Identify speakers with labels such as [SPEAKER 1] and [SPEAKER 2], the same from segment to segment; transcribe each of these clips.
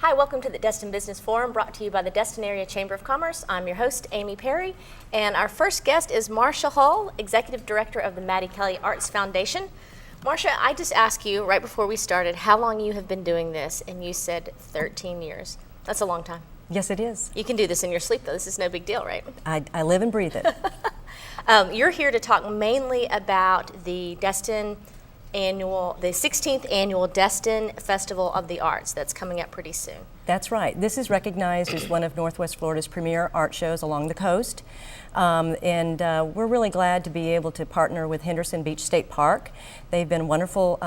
[SPEAKER 1] Hi, welcome to the Destin Business Forum, brought to you by the Destin Area Chamber of Commerce. I'm your host, Amy Perry, and our first guest is Marcia Hull, Executive Director of the Mattie Kelly Arts Foundation. Marcia, I just asked you right before we started how long you have been doing this, and you said 13 years. That's a long time.
[SPEAKER 2] Yes, it is.
[SPEAKER 1] You can do this in your sleep, though. This is no big deal, right?
[SPEAKER 2] I live and breathe it.
[SPEAKER 1] You're here to talk mainly about the 16th annual Destin Festival of the Arts that's coming up pretty soon.
[SPEAKER 2] That's right. This is recognized as one of Northwest Florida's premier art shows along the coast. We're really glad to be able to partner with Henderson Beach State Park. They've been wonderful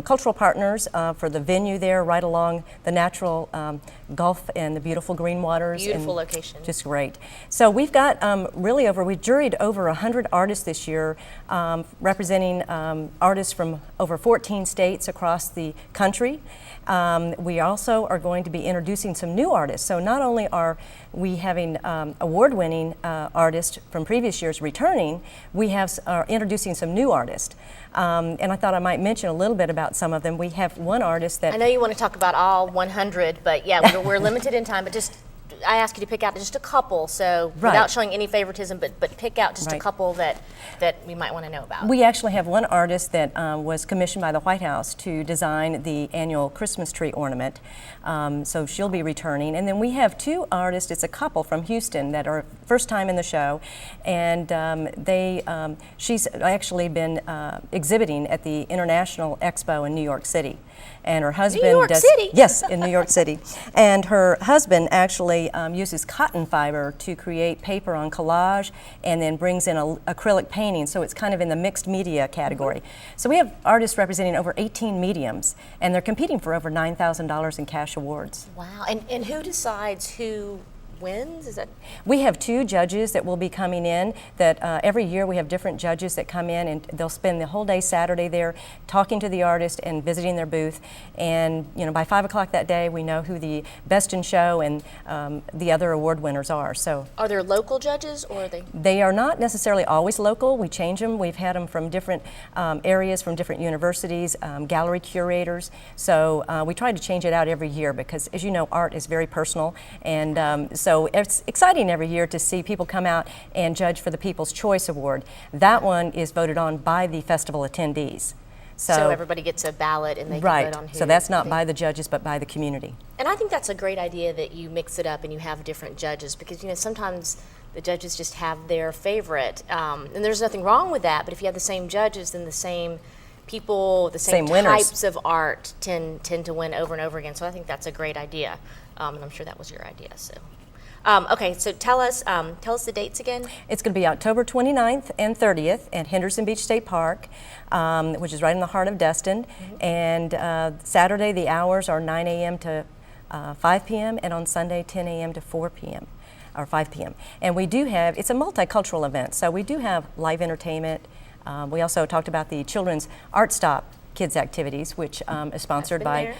[SPEAKER 2] cultural partners for the venue there right along the natural Gulf and the beautiful green waters.
[SPEAKER 1] Beautiful location.
[SPEAKER 2] Just great. So we've got we juried over 100 artists this year, representing artists from over 14 states across the country. We also are going to be introducing some new artists. So not only are we having award-winning artists from previous years returning, we are introducing some new artists. And I thought I might mention a little bit about some of them. We have one artist that...
[SPEAKER 1] I know you want to talk about all 100, but yeah, we're limited in time, but just I ask you to pick out just a couple, so without showing any favoritism, but pick out just a couple that we might want to know about.
[SPEAKER 2] We actually have one artist that was commissioned by the White House to design the annual Christmas tree ornament, so she'll be returning. And then we have two artists, it's a couple from Houston that are first time in the show, and she's actually been exhibiting at the International Expo in New York City. And her husband
[SPEAKER 1] New York City?
[SPEAKER 2] Yes, in New York City. And her husband actually uses cotton fiber to create paper on collage and then brings in acrylic painting, so it's kind of in the mixed media category. So we have artists representing over 18 mediums, and they're competing for over $9,000 in cash awards.
[SPEAKER 1] Wow, and who decides who wins? Is that?
[SPEAKER 2] We have two judges that will be coming in. That every year we have different judges that come in, and they'll spend the whole day Saturday there talking to the artist and visiting their booth. And by 5 o'clock that day, we know who the best in show and the other award winners are. So,
[SPEAKER 1] are there local judges, or are they?
[SPEAKER 2] They are not necessarily always local. We change them. We've had them from different areas, from different universities, gallery curators. So we try to change it out every year because, as you know, art is very personal, and so it's exciting every year to see people come out and judge for the People's Choice Award. That one is voted on by the festival attendees.
[SPEAKER 1] So everybody gets a ballot and they can vote on who.
[SPEAKER 2] So that's not by the judges but by the community.
[SPEAKER 1] And I think that's a great idea that you mix it up and you have different judges, because sometimes the judges just have their favorite, and there's nothing wrong with that, but if you have the same judges, then the same people, the same types of art tend to win over and over again. So I think that's a great idea, and I'm sure that was your idea. So. Okay, so tell us the dates again.
[SPEAKER 2] It's going to be October 29th and 30th at Henderson Beach State Park, which is right in the heart of Destin. And Saturday the hours are 9 a.m. to 5 p.m. and on Sunday 10 a.m. to 4 p.m. or 5 p.m. And we do have, it's a multicultural event, so we do have live entertainment. We also talked about the Children's Art Stop Kids Activities, which is sponsored by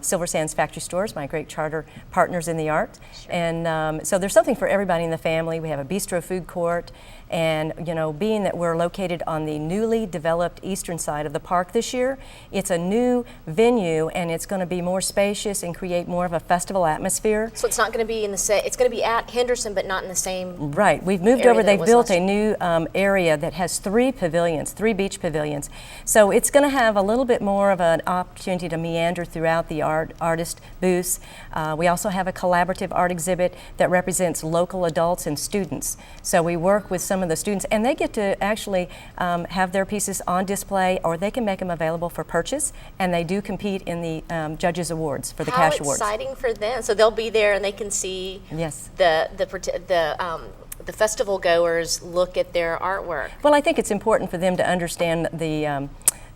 [SPEAKER 2] Silver Sands Factory Stores, my great charter partners in the art. Sure. And so there's something for everybody in the family. We have a bistro food court, and being that we're located on the newly developed eastern side of the park this year, it's a new venue and it's going to be more spacious and create more of a festival atmosphere.
[SPEAKER 1] So it's not going to be in the same, it's going to be at Henderson but not in the same.
[SPEAKER 2] Right, we've moved over, they've built a new area that has 3 beach pavilions. So it's going to have a little bit more of an opportunity to meander throughout the artist booths. We also have a collaborative art exhibit that represents local adults and students. So we work with some of the students, and they get to actually have their pieces on display, or they can make them available for purchase, and they do compete in the Judges Awards for the cash awards.
[SPEAKER 1] How exciting for them! So they'll be there and they can see the festival goers look at their artwork.
[SPEAKER 2] Well, I think it's important for them to understand the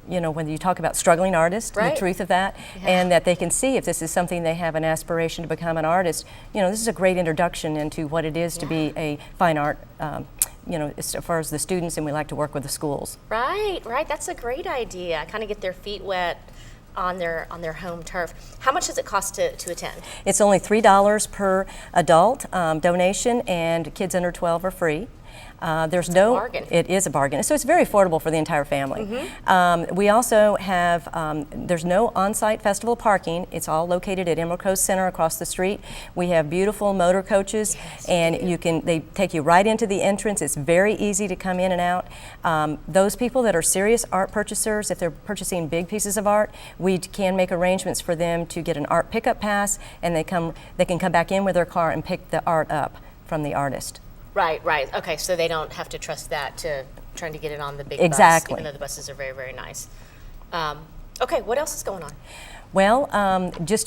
[SPEAKER 2] when you talk about struggling artists, the truth of that, and that they can see if this is something they have an aspiration to become an artist. This is a great introduction into what it is to be a fine art, as far as the students, and we like to work with the schools.
[SPEAKER 1] Right. That's a great idea. Kind of get their feet wet on their home turf. How much does it cost to attend?
[SPEAKER 2] It's only $3 per adult donation, and kids under 12 are free. There's
[SPEAKER 1] It's a bargain.
[SPEAKER 2] It is a bargain. So it's very affordable for the entire family. We also have, there's no on-site festival parking. It's all located at Emerald Coast Center across the street. We have beautiful motor coaches, and they take you right into the entrance. It's very easy to come in and out. Those people that are serious art purchasers, if they're purchasing big pieces of art, we can make arrangements for them to get an art pickup pass, and they can come back in with their car and pick the art up from the artist.
[SPEAKER 1] Right. Okay, so they don't have to trust that to trying to get it on the big bus, even though the buses are very, very nice. Okay, what else is going on?
[SPEAKER 2] Well,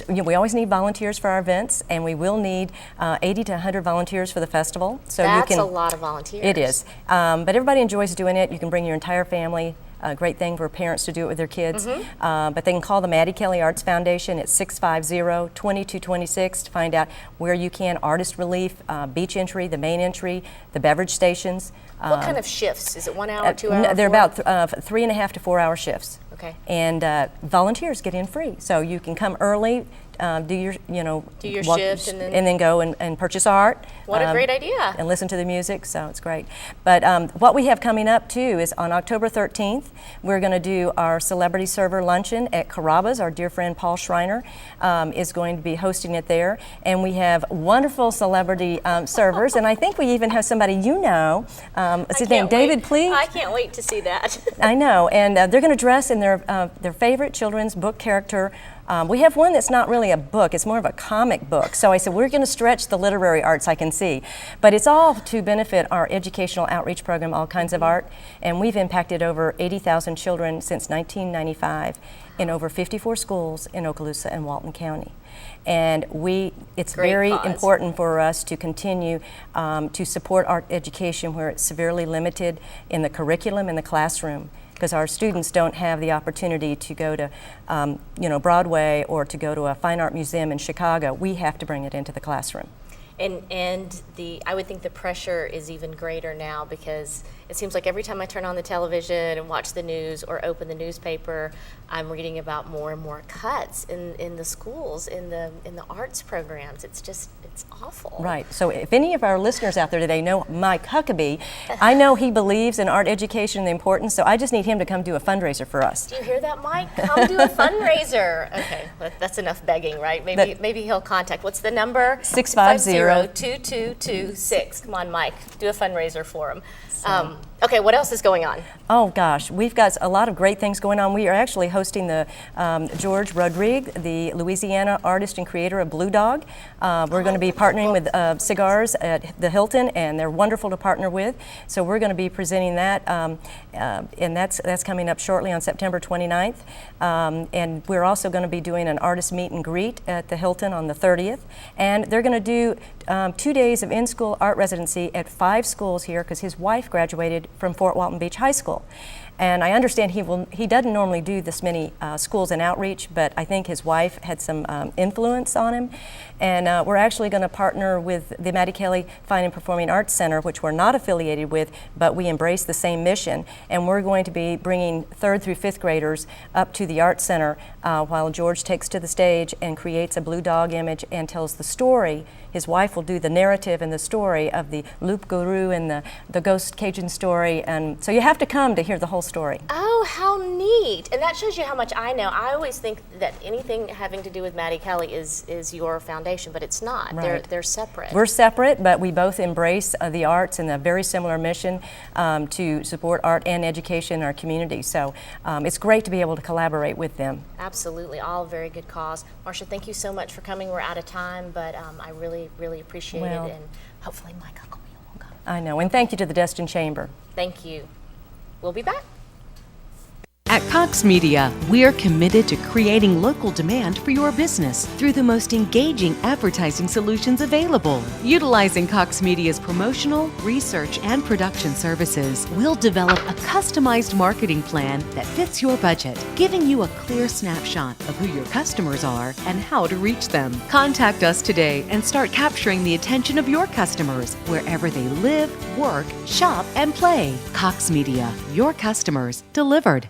[SPEAKER 2] we always need volunteers for our events, and we will need 80 to 100 volunteers for the festival. So
[SPEAKER 1] That's a lot of volunteers.
[SPEAKER 2] It is, but everybody enjoys doing it. You can bring your entire family. A great thing for parents to do it with their kids. But they can call the Mattie Kelly Arts Foundation at 650-2226 to find out where you can artist relief, beach entry, the main entry, the beverage stations.
[SPEAKER 1] What kind of shifts? Is it 1 hour, 2 hours?
[SPEAKER 2] They're about 3.5 to 4 hour shifts.
[SPEAKER 1] Okay.
[SPEAKER 2] And volunteers get in free, so you can come early, do your
[SPEAKER 1] shift, and
[SPEAKER 2] then go and purchase art.
[SPEAKER 1] What a great idea!
[SPEAKER 2] And listen to the music, so it's great. But what we have coming up too is on October 13th, we're going to do our celebrity server luncheon at Carrabba's. Our dear friend Paul Schreiner is going to be hosting it there, and we have wonderful celebrity servers, and I think we even have somebody what's his name, David Pleat.
[SPEAKER 1] I can't wait to see that.
[SPEAKER 2] I know, and they're going to dress in their favorite children's book character. We have one that's not really a book, it's more of a comic book. So I said, we're going to stretch the literary arts I can see. But it's all to benefit our educational outreach program, All Kinds of Art. And we've impacted over 80,000 children since 1995 in over 54 schools in Okaloosa and Walton County. And it's very important for us to continue to support art education where it's severely limited in the curriculum in the classroom, because our students don't have the opportunity to go to Broadway or to go to a fine art museum in Chicago. We have to bring it into the classroom.
[SPEAKER 1] And I would think the pressure is even greater now, because it seems like every time I turn on the television and watch the news or open the newspaper, I'm reading about more and more cuts in the schools, in the arts programs. It's awful.
[SPEAKER 2] Right. So if any of our listeners out there today know Mike Huckabee, I know he believes in art education and the importance, so I just need him to come do a fundraiser for us.
[SPEAKER 1] Do you hear that, Mike? Come do a fundraiser. Okay, that's enough begging, right? Maybe he'll contact. What's the number? 650-2226. Come on, Mike. Do a fundraiser for him. Okay, what else is going on?
[SPEAKER 2] Oh gosh, we've got a lot of great things going on. We are actually hosting the George Rodrigue, the Louisiana artist and creator of Blue Dog. We're going to be partnering with Cigars at the Hilton, and they're wonderful to partner with. So we're going to be presenting that, and that's coming up shortly on September 29th. And we're also going to be doing an artist meet and greet at the Hilton on the 30th. And they're going to do 2 days of in-school art residency at 5 schools here, because his wife graduated from Fort Walton Beach High School. And I understand he doesn't normally do this many schools in outreach, but I think his wife had some influence on him. And we're actually going to partner with the Mattie Kelly Fine and Performing Arts Center, which we're not affiliated with, but we embrace the same mission. And we're going to be bringing 3rd through 5th graders up to the Arts Center while George takes to the stage and creates a blue dog image and tells the story. His wife will do the narrative and the story of the Loup Guru and the Ghost Cajun story. And so you have to come to hear the whole story.
[SPEAKER 1] Oh, how neat. And that shows you how much I know. I always think that anything having to do with Mattie Kelly is your foundation, but it's not.
[SPEAKER 2] Right.
[SPEAKER 1] They're separate.
[SPEAKER 2] We're separate, but we both embrace the arts and a very similar mission to support art and education in our community. So it's great to be able to collaborate with them.
[SPEAKER 1] Absolutely. All very good cause. Marcia, thank you so much for coming. We're out of time, but I really appreciate it, and hopefully Mike Huckabee will come.
[SPEAKER 2] I know, and thank you to the Destin Chamber.
[SPEAKER 1] Thank you. We'll be back.
[SPEAKER 3] At Cox Media, we are committed to creating local demand for your business through the most engaging advertising solutions available. Utilizing Cox Media's promotional, research, and production services, we'll develop a customized marketing plan that fits your budget, giving you a clear snapshot of who your customers are and how to reach them. Contact us today and start capturing the attention of your customers wherever they live, work, shop, and play. Cox Media, your customers delivered.